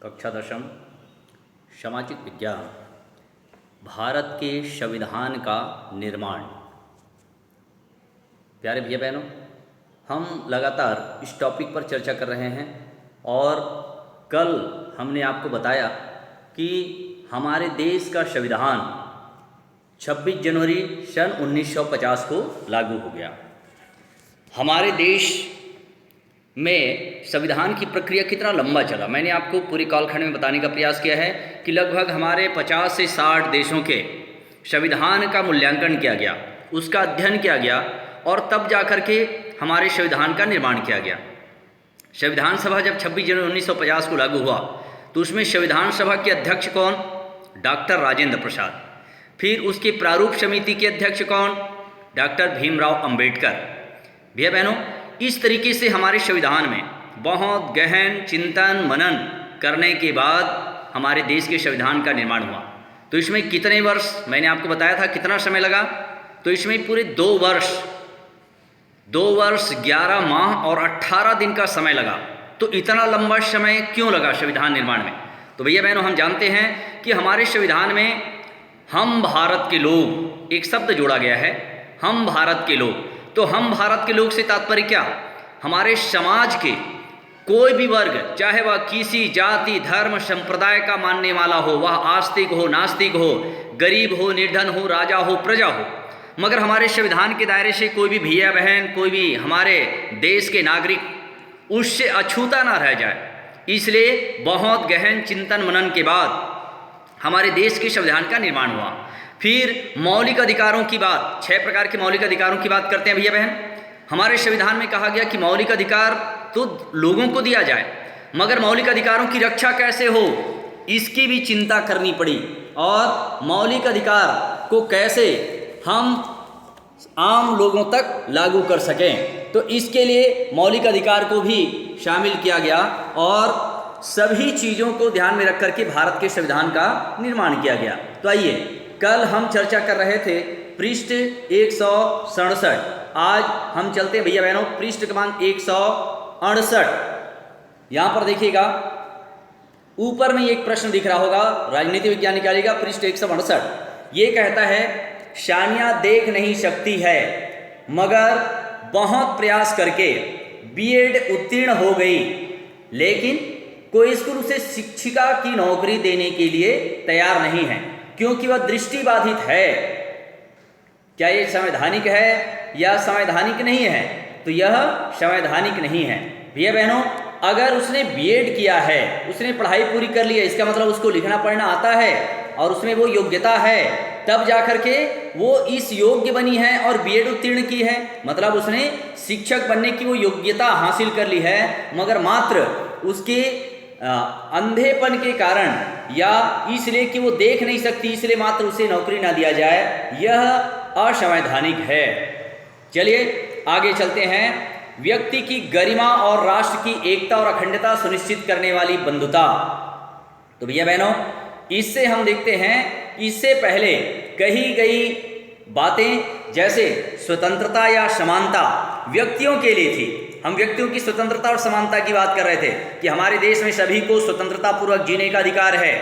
कक्षा दशम सामाजिक विज्ञान भारत के संविधान का निर्माण। प्यारे भैया बहनों, हम लगातार इस टॉपिक पर चर्चा कर रहे हैं और कल हमने आपको बताया कि हमारे देश का संविधान 26 जनवरी सन 1950 को लागू हो गया। हमारे देश में संविधान की प्रक्रिया कितना लंबा चला, मैंने आपको पूरी कालखंड में बताने का प्रयास किया है कि लगभग हमारे 50 से 60 देशों के संविधान का मूल्यांकन किया गया, उसका अध्ययन किया गया और तब जाकर के हमारे संविधान का निर्माण किया गया। संविधान सभा जब 26 जनवरी 1950 को लागू हुआ तो उसमें संविधान सभा के अध्यक्ष कौन? डॉक्टर राजेंद्र प्रसाद। फिर उसके प्रारूप समिति के अध्यक्ष कौन? डॉक्टर भीमराव अंबेडकर। भैया बहनों, इस तरीके से हमारे संविधान में बहुत गहन चिंतन मनन करने के बाद हमारे देश के संविधान का निर्माण हुआ। तो इसमें कितने वर्ष, मैंने आपको बताया था कितना समय लगा, तो इसमें पूरे 2 वर्ष 11 माह और 18 दिन का समय लगा। तो इतना लंबा समय क्यों लगा संविधान निर्माण में? तो भैया बहनों, हम जानते हैं कि हमारे संविधान में हम भारत के लोग एक शब्द जोड़ा गया है, हम भारत के लोग। तो हम भारत के लोग से तात्पर्य क्या? हमारे समाज के कोई भी वर्ग, चाहे वह किसी जाति धर्म संप्रदाय का मानने वाला हो, वह आस्तिक हो नास्तिक हो, गरीब हो निर्धन हो, राजा हो प्रजा हो, मगर हमारे संविधान के दायरे से कोई भी भैया बहन, कोई भी हमारे देश के नागरिक उससे अछूता ना रह जाए। इसलिए बहुत गहन चिंतन मनन के बाद हमारे देश के संविधान का निर्माण हुआ। फिर मौलिक अधिकारों की बात, 6 प्रकार के मौलिक अधिकारों की बात करते हैं भैया बहन। हमारे संविधान में कहा गया कि मौलिक अधिकार तो लोगों को दिया जाए, मगर मौलिक अधिकारों की रक्षा कैसे हो इसकी भी चिंता करनी पड़ी और मौलिक अधिकार को कैसे हम आम लोगों तक लागू कर सकें, तो इसके लिए मौलिक अधिकार को भी शामिल किया गया और सभी चीज़ों को ध्यान में रख करके भारत के संविधान का निर्माण किया गया। तो आइए, कल हम चर्चा कर रहे थे पृष्ठ 167। आज हम चलते हैं भैया बहनों पृष्ठ क्रमांक 168। यहाँ पर देखिएगा, ऊपर में एक प्रश्न दिख रहा होगा, राजनीति विज्ञान निकालिएगा पृष्ठ 168। ये कहता है, शानिया देख नहीं सकती है मगर बहुत प्रयास करके बीएड उत्तीर्ण हो गई, लेकिन कोई स्कूल उसे शिक्षिका की नौकरी देने के लिए तैयार नहीं है क्योंकि वह दृष्टिबाधित है। क्या ये संवैधानिक है या संवैधानिक नहीं है? तो यह संवैधानिक नहीं है। भैया बहनों, अगर उसने बीएड किया है, उसने पढ़ाई पूरी कर ली है, इसका मतलब उसको लिखना पढ़ना आता है और उसमें वो योग्यता है, तब जाकर के वो इस योग्य बनी है और बीएड उत्तीर्ण की है, मतलब उसने शिक्षक बनने की वो योग्यता हासिल कर ली है, मगर मात्र उसके अंधेपन के कारण या इसलिए कि वो देख नहीं सकती इसलिए मात्र उसे नौकरी ना दिया जाए, यह असंवैधानिक है। चलिए आगे चलते हैं। व्यक्ति की गरिमा और राष्ट्र की एकता और अखंडता सुनिश्चित करने वाली बंधुता। तो भैया बहनों, इससे हम देखते हैं, इससे पहले कही गई बातें जैसे स्वतंत्रता या समानता व्यक्तियों के लिए थी। हम व्यक्तियों की स्वतंत्रता और समानता की बात कर रहे थे कि हमारे देश में सभी को स्वतंत्रता पूर्वक जीने का अधिकार है,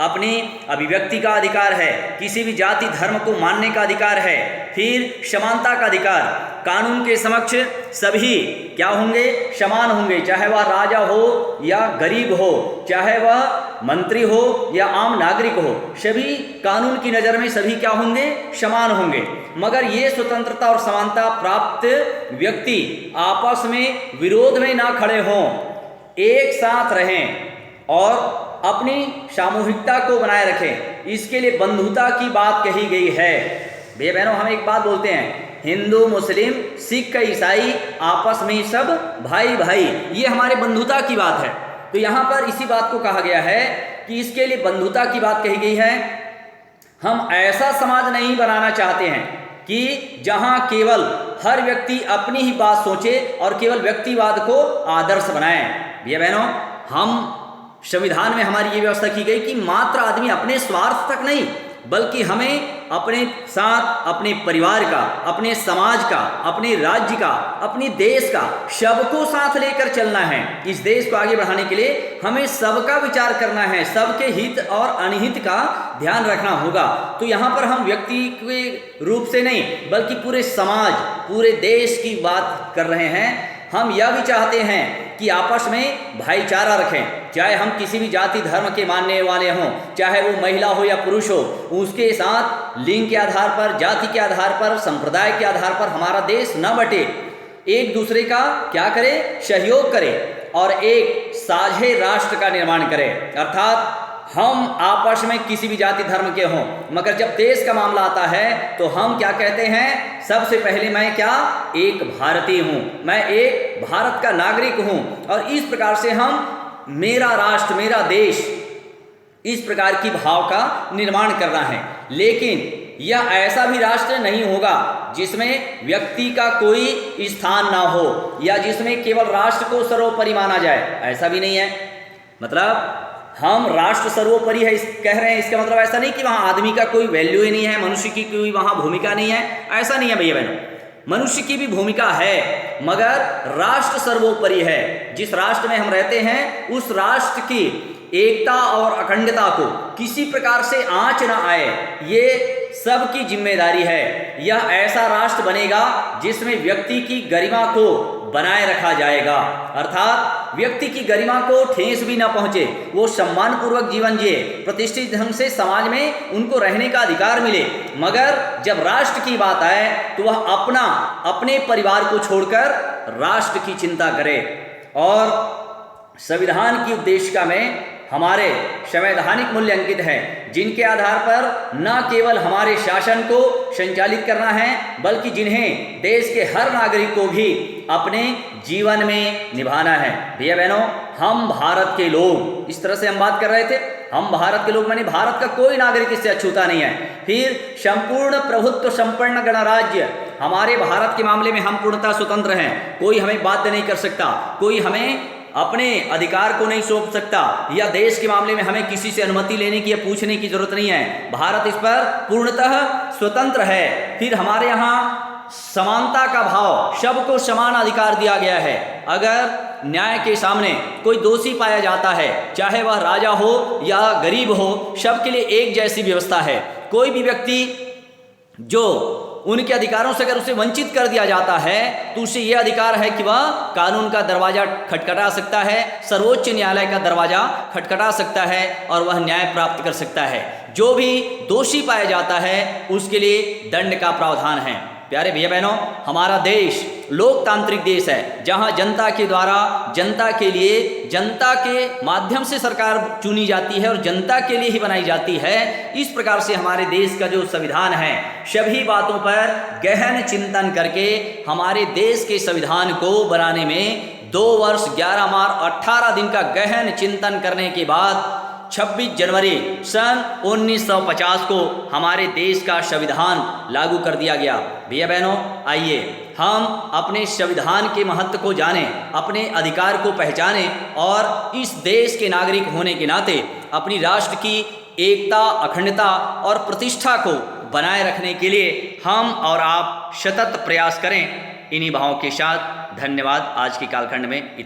अपनी अभिव्यक्ति का अधिकार है, किसी भी जाति धर्म को मानने का अधिकार है। फिर समानता का अधिकार, कानून के समक्ष सभी क्या होंगे? समान होंगे, चाहे वह राजा हो या गरीब हो, चाहे वह मंत्री हो या आम नागरिक हो, सभी कानून की नज़र में सभी क्या होंगे? समान होंगे। मगर ये स्वतंत्रता और समानता प्राप्त व्यक्ति आपस में विरोध में ना खड़े हों, एक साथ रहें और अपनी सामूहिकता को बनाए रखें, इसके लिए बंधुता की बात कही गई है। भैया बहनों, हम एक बात बोलते हैं, हिंदू मुस्लिम सिख ईसाई आपस में सब भाई भाई, ये हमारे बंधुता की बात है। तो यहाँ पर इसी बात को कहा गया है कि इसके लिए बंधुता की बात कही गई है। हम ऐसा समाज नहीं बनाना चाहते हैं कि जहाँ केवल हर व्यक्ति अपनी ही बात सोचे और केवल व्यक्तिवाद को आदर्श बनाए। भैया बहनों, हम संविधान में हमारी ये व्यवस्था की गई कि मात्र आदमी अपने स्वार्थ तक नहीं बल्कि हमें अपने साथ अपने परिवार का, अपने समाज का, अपने राज्य का, अपने देश का, सबको साथ लेकर चलना है। इस देश को आगे बढ़ाने के लिए हमें सबका विचार करना है, सबके हित और अनहित का ध्यान रखना होगा। तो यहाँ पर हम व्यक्ति के रूप से नहीं बल्कि पूरे समाज, पूरे देश की बात कर रहे हैं। हम यह भी चाहते हैं कि आपस में भाईचारा रखें, चाहे हम किसी भी जाति धर्म के मानने वाले हों, चाहे वो महिला हो या पुरुष हो, उसके साथ लिंग के आधार पर, जाति के आधार पर, संप्रदाय के आधार पर हमारा देश न बटे। एक दूसरे का क्या करे, सहयोग करे और एक साझे राष्ट्र का निर्माण करे। अर्थात हम आपस में किसी भी जाति धर्म के हों, मगर जब देश का मामला आता है तो हम क्या कहते हैं, सबसे पहले मैं क्या, एक भारतीय हूँ, मैं एक भारत का नागरिक हूँ। और इस प्रकार से हम मेरा राष्ट्र, मेरा देश, इस प्रकार की भाव का निर्माण करना है। लेकिन यह ऐसा भी राष्ट्र नहीं होगा जिसमें व्यक्ति का कोई स्थान ना हो या जिसमें केवल राष्ट्र को सर्वोपरि माना जाए, ऐसा भी नहीं है। मतलब हम राष्ट्र सर्वोपरि है कह रहे हैं, इसका मतलब ऐसा नहीं कि वहाँ आदमी का कोई वैल्यू ही नहीं है, मनुष्य की कोई वहाँ भूमिका नहीं है, ऐसा नहीं है भैया बहनों। मनुष्य की भी भूमिका है, मगर राष्ट्र सर्वोपरि है। जिस राष्ट्र में हम रहते हैं उस राष्ट्र की एकता और अखंडता को किसी प्रकार से आंच न आए, ये सबकी जिम्मेदारी है। यह ऐसा राष्ट्र बनेगा जिसमें व्यक्ति की गरिमा को बनाए रखा जाएगा, अर्थात व्यक्ति की गरिमा को ठेस भी न पहुंचे, वो सम्मानपूर्वक जीवन जिए, प्रतिष्ठित ढंग से समाज में उनको रहने का अधिकार मिले। मगर जब राष्ट्र की बात आए तो वह अपने परिवार को छोड़कर राष्ट्र की चिंता करे। और संविधान की उद्देशिका में हमारे संवैधानिक मूल्य अंकित हैं, जिनके आधार पर न केवल हमारे शासन को संचालित करना है बल्कि जिन्हें देश के हर नागरिक को भी अपने जीवन में निभाना है। भैया बहनों, हम भारत के लोग, इस तरह से हम बात कर रहे थे, हम भारत के लोग, माने भारत का कोई नागरिक इससे अछूता नहीं है। फिर संपूर्ण प्रभुत्व संपन्न गणराज्य, हमारे भारत के मामले में हम पूर्णतः स्वतंत्र हैं, कोई हमें बाध्य नहीं कर सकता, कोई हमें अपने अधिकार को नहीं सौंप सकता, या देश के मामले में हमें किसी से अनुमति लेने की या पूछने की जरूरत नहीं है। भारत इस पर पूर्णतः स्वतंत्र है। फिर हमारे यहाँ समानता का भाव, सबको समान अधिकार दिया गया है। अगर न्याय के सामने कोई दोषी पाया जाता है, चाहे वह राजा हो या गरीब हो, सबके लिए एक जैसी व्यवस्था है। कोई भी व्यक्ति जो उनके अधिकारों से अगर उसे वंचित कर दिया जाता है तो उसे यह अधिकार है कि वह कानून का दरवाजा खटखटा सकता है, सर्वोच्च न्यायालय का दरवाजा खटखटा सकता है और वह न्याय प्राप्त कर सकता है। जो भी दोषी पाया जाता है उसके लिए दंड का प्रावधान है। प्यारे भैया बहनों, हमारा देश लोकतांत्रिक देश है, जहां जनता के द्वारा, जनता के लिए, जनता के माध्यम से सरकार चुनी जाती है और जनता के लिए ही बनाई जाती है। इस प्रकार से हमारे देश का जो संविधान है, सभी बातों पर गहन चिंतन करके हमारे देश के संविधान को बनाने में 2 वर्ष 11 माह 18 दिन का गहन चिंतन करने के बाद 26 जनवरी सन 1950 को हमारे देश का संविधान लागू कर दिया गया। भैया बहनों, आइए हम अपने संविधान के महत्व को जानें, अपने अधिकार को पहचानें और इस देश के नागरिक होने के नाते अपनी राष्ट्र की एकता, अखंडता और प्रतिष्ठा को बनाए रखने के लिए हम और आप सतत प्रयास करें। इन्हीं भावों के साथ धन्यवाद। आज के कालखंड में इतना।